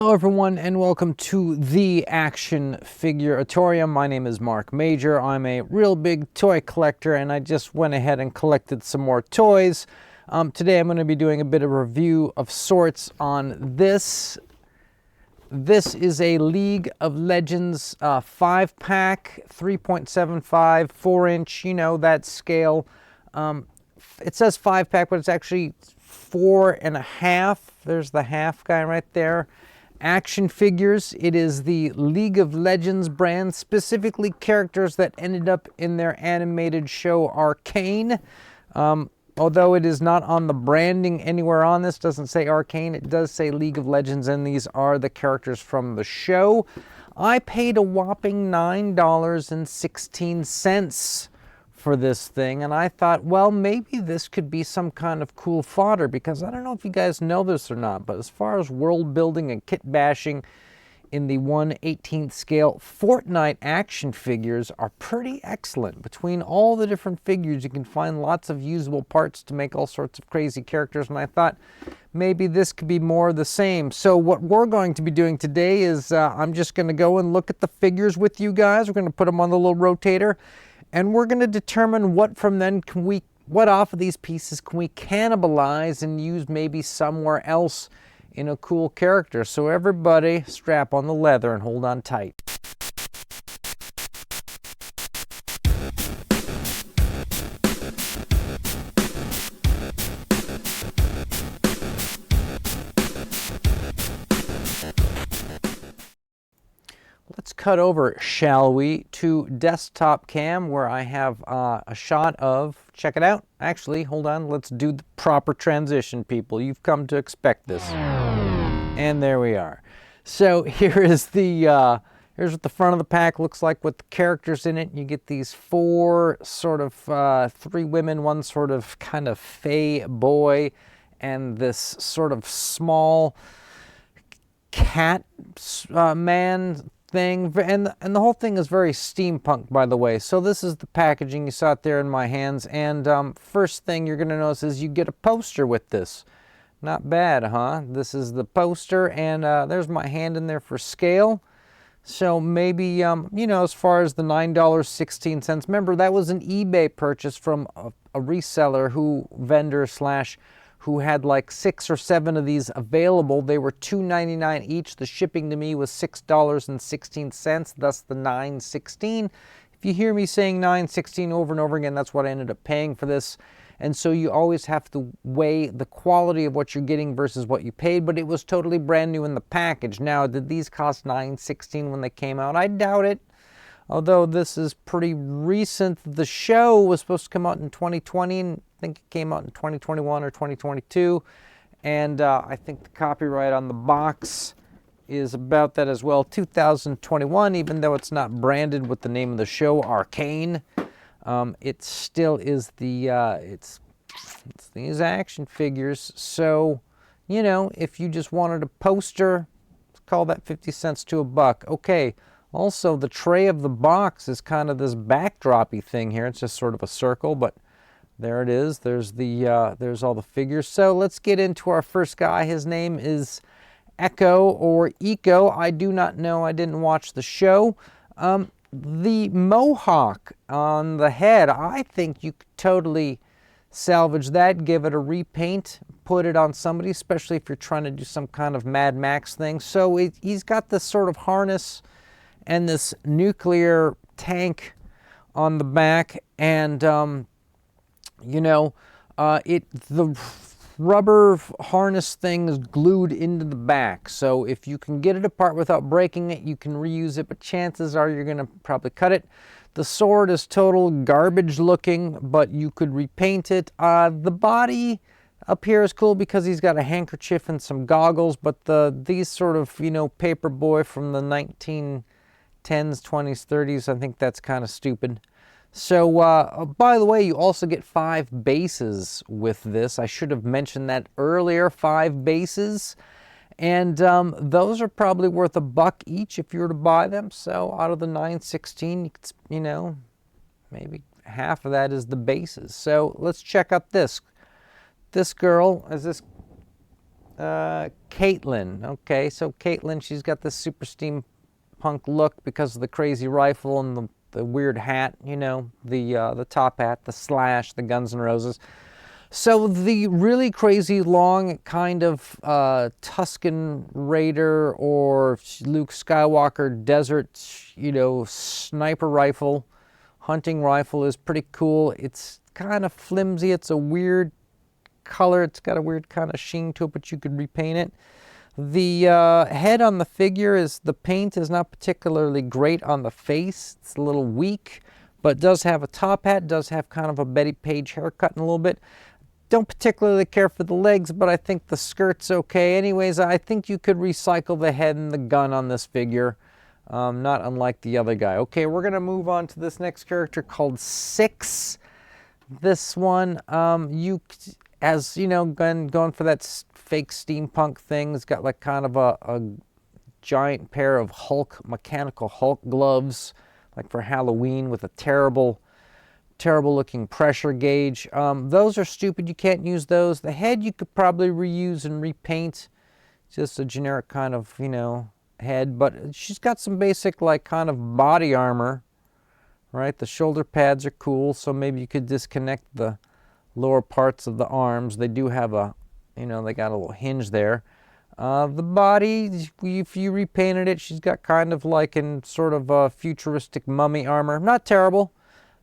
Hello everyone and welcome to the Action Figuratorium. My name is Mark Major. I'm a real big toy collector and I just went ahead and collected some more toys. Today I'm going to be doing a bit of a review of sorts on this. This is a League of Legends 5-pack, 3.75, 4-inch, you know, that scale. It says 5-pack, but it's actually 4.5. There's the half guy right there. Action figures. It is the League of Legends brand, specifically characters that ended up in their animated show Arcane. Although it is not on the branding anywhere on this, doesn't say Arcane, it does say League of Legends, and these are the characters from the show. I paid a whopping $9.16 for this thing, and I thought, well, maybe this could be some kind of cool fodder, because I don't know if you guys know this or not, but as far as world building and kit bashing in the 1/18th scale, Fortnite action figures are pretty excellent. Between all the different figures, you can find lots of usable parts to make all sorts of crazy characters, and I thought maybe this could be more of the same. So what we're going to be doing today is I'm just going to go and look at the figures with you guys. We're going to put them on the little rotator, and we're going to determine what from then what off of these pieces can we cannibalize and use maybe somewhere else in a cool character. So everybody strap on the leather and hold on tight. Let's cut over, shall we, to desktop cam, where I have a shot of, check it out. Actually, hold on, let's do the proper transition, people. You've come to expect this. And there we are. So here is the, here's what the front of the pack looks like with the characters in it. You get these four sort of, 3 women, one sort of kind of fey boy, and this sort of small cat man thing, and the whole thing is very steampunk, by the way. So this is the packaging. You saw it there in my hands, and first thing you're going to notice is you get a poster with this. Not bad, huh? This is the poster, and there's my hand in there for scale. So maybe, you know, as far as the $9.16, remember that was an eBay purchase from a reseller who had like 6 or 7 of these available. They were $2.99 each. The shipping to me was $6.16, thus the $9.16. If you hear me saying $9.16 over and over again, that's what I ended up paying for this. And so you always have to weigh the quality of what you're getting versus what you paid, but it was totally brand new in the package. Now, did these cost $9.16 when they came out? I doubt it. Although this is pretty recent. The show was supposed to come out in 2020, and I think it came out in 2021 or 2022. And I think the copyright on the box is about that as well, 2021, even though it's not branded with the name of the show, Arcane. It still is the, it's these action figures. So, you know, if you just wanted a poster, let's call that 50 cents to $1. Okay. Also, the tray of the box is kind of this backdrop-y thing here. It's just sort of a circle, but there it is. There's the there's all the figures. So let's get into our first guy. His name is Echo or Eco. I do not know. I didn't watch the show. The mohawk on the head, I think you could totally salvage that, give it a repaint, put it on somebody, especially if you're trying to do some kind of Mad Max thing. So he's got this sort of harness and this nuclear tank on the back, and you know, the rubber harness thing is glued into the back. So if you can get it apart without breaking it, you can reuse it, but chances are you're going to probably cut it. The sword is total garbage looking, but you could repaint it. The body up here is cool because he's got a handkerchief and some goggles, but these sort of, you know, paper boy from the 1910s, 20s, 30s, I think that's kind of stupid. So, by the way, you also get 5 bases with this. I should have mentioned that earlier, 5 bases. And those are probably worth $1 each if you were to buy them. So out of the $9.16, you know, maybe half of that is the bases. So let's check out this. This girl, as this Caitlin. Okay, so Caitlin, she's got this super steampunk look because of the crazy rifle and the weird hat, you know, the top hat, the slash, the Guns N' Roses. So the really crazy long kind of Tusken Raider or Luke Skywalker desert, you know, sniper rifle, hunting rifle is pretty cool. It's kind of flimsy. It's a weird color. It's got a weird kind of sheen to it, but you could repaint it. The head on the figure the paint is not particularly great on the face. It's a little weak, but does have a top hat, does have kind of a Betty Page haircut in a little bit. Don't particularly care for the legs, but I think the skirt's okay. Anyways, I think you could recycle the head and the gun on this figure, not unlike the other guy. Okay, we're going to move on to this next character called Six. This one, as you know, going for that fake steampunk thing. It's got like kind of a giant pair of mechanical Hulk gloves, like for Halloween, with a terrible looking pressure gauge. Those are stupid. You can't use those. The head you could probably reuse and repaint. Just a generic kind of, you know, head. But she's got some basic like kind of body armor, right? The shoulder pads are cool, so maybe you could disconnect the lower parts of the arms. They do have a, you know, they got a little hinge there. The body, if you repainted it, she's got kind of like in sort of a futuristic mummy armor. Not terrible.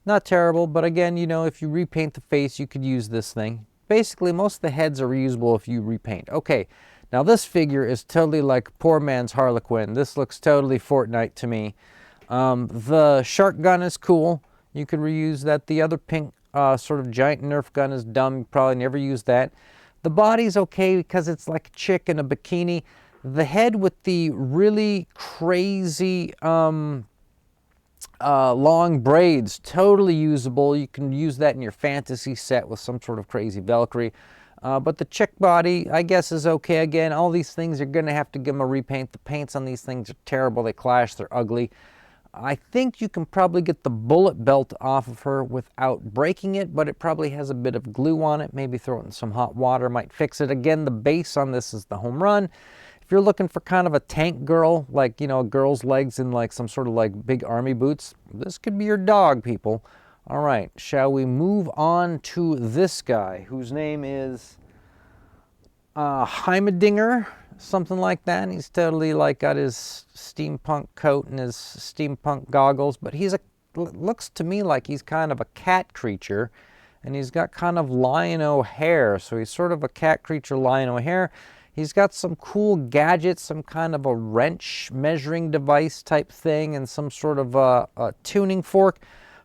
Not terrible, but again, you know, if you repaint the face, you could use this thing. Basically, most of the heads are reusable if you repaint. Okay, now this figure is totally like poor man's Harlequin. This looks totally Fortnite to me. The shark gun is cool. You could reuse that. The other pink sort of giant Nerf gun is dumb. You probably never use that. The body's okay because it's like a chick in a bikini. The head with the really crazy long braids, totally usable. You can use that in your fantasy set with some sort of crazy Valkyrie. But the chick body, I guess, is okay. Again, all these things, you're going to have to give them a repaint. The paints on these things are terrible. They clash. They're ugly. I think you can probably get the bullet belt off of her without breaking it, but it probably has a bit of glue on it. Maybe throw it in some hot water might fix it. Again, the base on this is the home run. If you're looking for kind of a tank girl, like, you know, a girl's legs in like some sort of like big army boots, this could be your dog, people. All right, shall we move on to this guy, whose name is Heimerdinger, something like that. And he's totally like got his steampunk coat and his steampunk goggles, but looks to me like he's kind of a cat creature, and he's got kind of lion-o hair, so he's sort of a cat creature, lion-o hair. He's got some cool gadgets, some kind of a wrench measuring device type thing, and some sort of a tuning fork.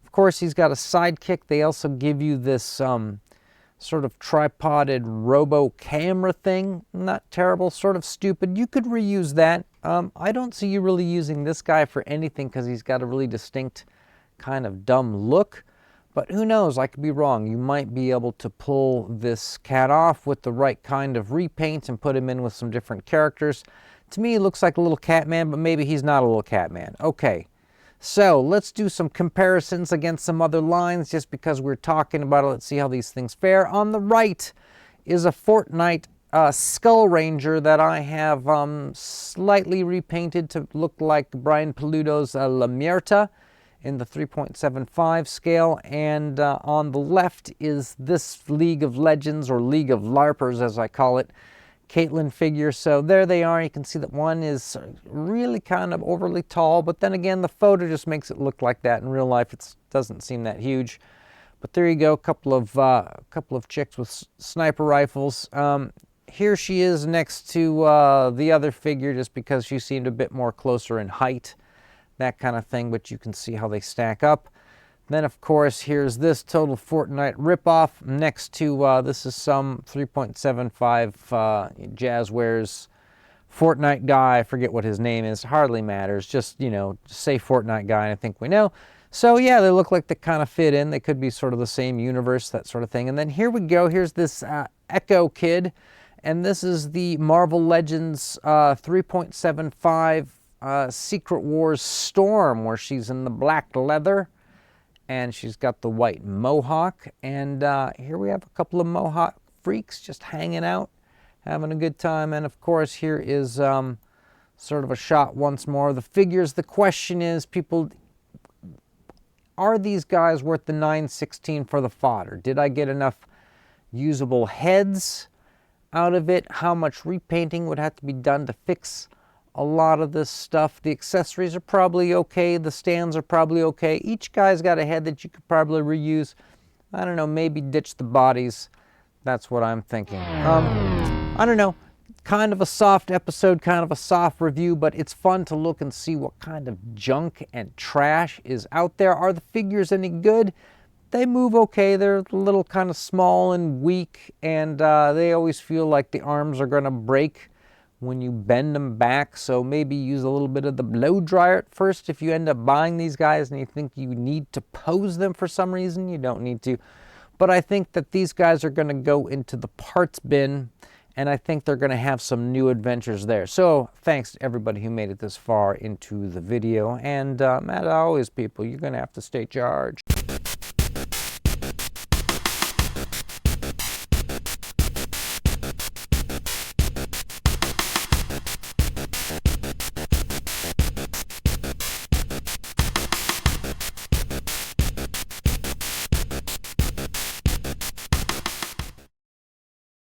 Of course, he's got a sidekick. They also give you this sort of tripoded robo camera thing. Not terrible, sort of stupid. You could reuse that. I don't see you really using this guy for anything because he's got a really distinct kind of dumb look. But who knows, I could be wrong. You might be able to pull this cat off with the right kind of repaint and put him in with some different characters. To me, he looks like a little cat man, but maybe he's not a little cat man. Okay, so let's do some comparisons against some other lines just because we're talking about it. Let's see how these things fare. On the right is a Fortnite Skull Ranger that I have slightly repainted to look like Brian Paluto's La Mierta in the 3.75 scale, and on the left is this League of Legends, or League of LARPers as I call it, Caitlin figure. So there they are. You can see that one is really kind of overly tall, but then again, the photo just makes it look like that. In real life, it doesn't seem that huge. But there you go, a couple of chicks with sniper rifles. Here she is next to the other figure, just because she seemed a bit more closer in height, that kind of thing, but you can see how they stack up. Then, of course, here's this total Fortnite ripoff next to, this is some 3.75 Jazzwares Fortnite guy. I forget what his name is. Hardly matters. Just, you know, say Fortnite guy, and I think we know. So, yeah, they look like they kind of fit in. They could be sort of the same universe, that sort of thing. And then here we go. Here's this Echo Kid, and this is the Marvel Legends 3.75 Secret Wars Storm, where she's in the black leather and she's got the white mohawk. And here we have a couple of mohawk freaks just hanging out, having a good time. And of course, here is sort of a shot once more. The figures, the question is, people, are these guys worth the $9.16 for the fodder? Did I get enough usable heads out of it? How much repainting would have to be done to fix a lot of this stuff? The accessories are probably okay. The stands are probably okay. Each guy's got a head that you could probably reuse. I don't know, maybe ditch the bodies. That's what I'm thinking. I don't know. Kind of a soft episode, kind of a soft review, but it's fun to look and see what kind of junk and trash is out there. Are the figures any good? They move okay. They're a little kind of small and weak, and they always feel like the arms are going to break when you bend them back. So maybe use a little bit of the blow dryer at first if you end up buying these guys and you think you need to pose them for some reason. You don't need to. But I think that these guys are going to go into the parts bin, and I think they're going to have some new adventures there. So thanks to everybody who made it this far into the video. And as always, people, you're going to have to stay charged.